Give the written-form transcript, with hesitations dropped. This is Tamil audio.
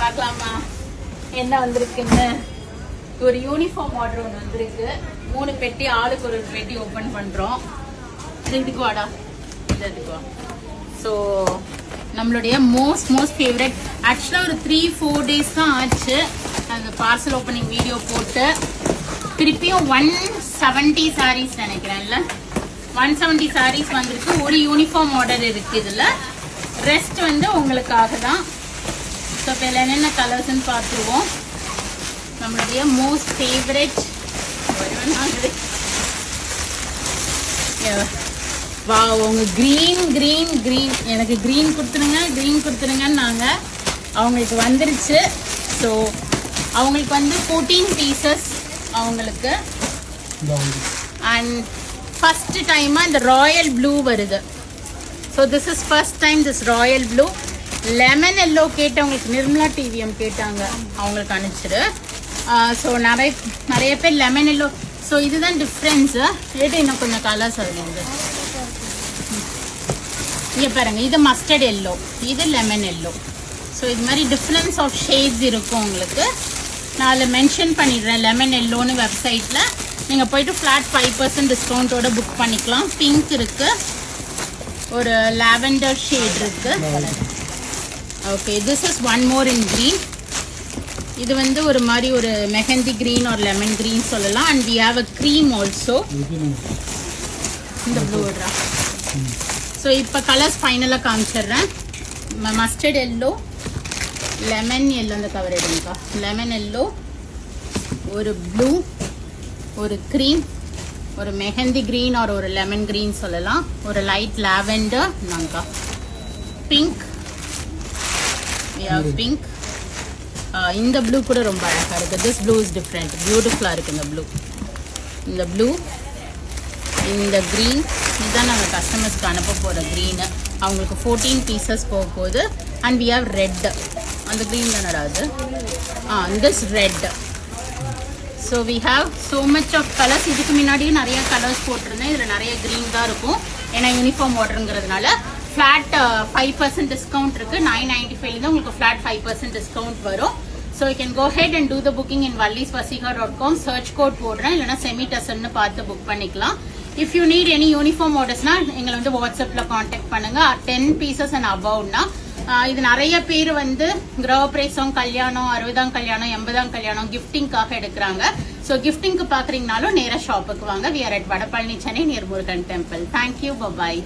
பார்க்கலாமா என்ன வந்திருக்குன்னு. ஒரு யூனிஃபார்ம் ஆர்டர் ஒன்று வந்திருக்கு. 3 பெட்டி, ஆளுக்கு ஒரு பெட்டி ஓபன் பண்றோம். இதுக்கு வாடா, இதுக்கு வா. ஸோ நம்மளுடைய மோஸ்ட் ஃபேவரட், ஆக்சுவலாக ஒரு 3-4 days தான் ஆச்சு அந்த பார்சல் ஓப்பனிங் வீடியோ போட்டு. திருப்பியும் 170 sarees நினைக்கிறேன்ல, 170 sarees வந்திருக்கு. ஒரு யூனிஃபார்ம் ஆர்டர் இருக்கு இதுல, ரெஸ்ட் வந்து உங்களுக்காக தான். ஸோ இப்போ என்னென்ன கலர்ஸ்ன்னு பார்த்துருவோம். நம்மளுடைய மோஸ்ட் ஃபேவரட் வா, உங்க கிரீன் எனக்கு கிரீன் கொடுத்துருங்கன்னாங்க. அவங்களுக்கு வந்துருச்சு. ஸோ அவங்களுக்கு வந்து 14 pieces அவங்களுக்கு. அண்ட் ஃபர்ஸ்ட் டைமா இந்த ராயல் ப்ளூ வருது. So this is first time this royal blue. Lemon yellow கேட்டவங்களுக்கு நிர்மலா டிவிஎம் கேட்டாங்க, அவங்களுக்கு அனுப்பிச்சிடு. ஸோ நிறைய பேர் லெமன் எல்லோ. ஸோ இதுதான் டிஃப்ரென்ஸு. ரேட்டு இன்னும் கொஞ்சம் கலர்ஸ் அதில் வந்து இங்கே பாருங்க, இது மஸ்டர்ட் எல்லோ, இது லெமன் எல்லோ. ஸோ இது மாதிரி டிஃப்ரென்ஸ் ஆஃப் ஷேட்ஸ் இருக்கும் உங்களுக்கு. நான் அதில் மென்ஷன் பண்ணிடுறேன் லெமன் எல்லோன்னு வெப்சைட்டில். நீங்கள் போயிட்டு ஃப்ளாட் 5% டிஸ்கவுண்ட்டோட புக் பண்ணிக்கலாம். பிங்க் இருக்குது, ஒரு லாவெண்டர் ஷேட் இருக்குது. Okay, this is one more in green. இது வந்து ஒரு மாதிரி ஒரு மெஹந்தி க்ரீன் ஒரு லெமன் க்ரீன் சொல்லலாம். And we have a cream also. இந்த ப்ளூ விட்றா. ஸோ இப்போ கலர்ஸ் ஃபைனலாக காமிச்சிடுறேன். மஸ்டர்ட் எல்லோ, லெமன் எல்லோ, அந்த கவர் எடுங்கக்கா. லெமன் எல்லோ, ஒரு ப்ளூ, ஒரு க்ரீம், ஒரு மெஹந்தி க்ரீன் ஒரு லெமன் க்ரீன் சொல்லலாம், ஒரு லைட் லாவெண்டர் நாங்கக்கா, பிங்க், பிங்க். இந்த ப்ளூ கூட ரொம்ப அழகாக இருக்குது. திஸ் ப்ளூ இஸ் டிஃப்ரெண்ட், பியூட்டிஃபுல்லாக இருக்குது இந்த ப்ளூ. இந்த ப்ளூ, இந்த க்ரீன், இதுதான் நாங்கள் கஸ்டமர்ஸ்க்கு அனுப்ப போகிற க்ரீனு. அவங்களுக்கு 14 pieces போக போகுது. அண்ட் வி ஹவ் ரெட், அந்த க்ரீன் தானடா அது. This red. So we have so much of colours. இதுக்கு முன்னாடியும் நிறைய கலர்ஸ் போட்டிருந்தேன். இதில் நிறைய க்ரீன் தான் இருக்கும், ஏன்னா யூனிஃபார்ம் ஆர்டருங்கிறதுனால. ஃப்ளாட் 5% டிஸ்கவுண்ட் இருக்குது. 995 உங்களுக்கு ஃப்ளாட் 5% டிஸ்கவுண்ட் வரும். So you can go ahead and do the booking in vallisvasiga.com. Search code போடுறேன், இல்லைனா செமிடசன்னு பார்த்து புக் பண்ணிக்கலாம். If you need any uniform ஆர்டர்ஸ்னா எங்களை வந்து வாட்ஸ்அப்பில் காண்டாக்ட் பண்ணுங்க. 10 pieces அண்ட் அபவ்னா. இது நிறைய பேர் வந்து கிரகப்பிரவேசம், கல்யாணம், 60ஆம் கல்யாணம், 80ஆம் கல்யாணம், கிஃப்டிங்காக எடுக்கிறாங்க. ஸோ கிஃப்டிங்க்கு பார்க்குறீங்கனாலும் நேராக ஷாப்புக்கு வாங்க. We are at Vadapalani, Chennai, near Murugan temple. Thank you, bye bye.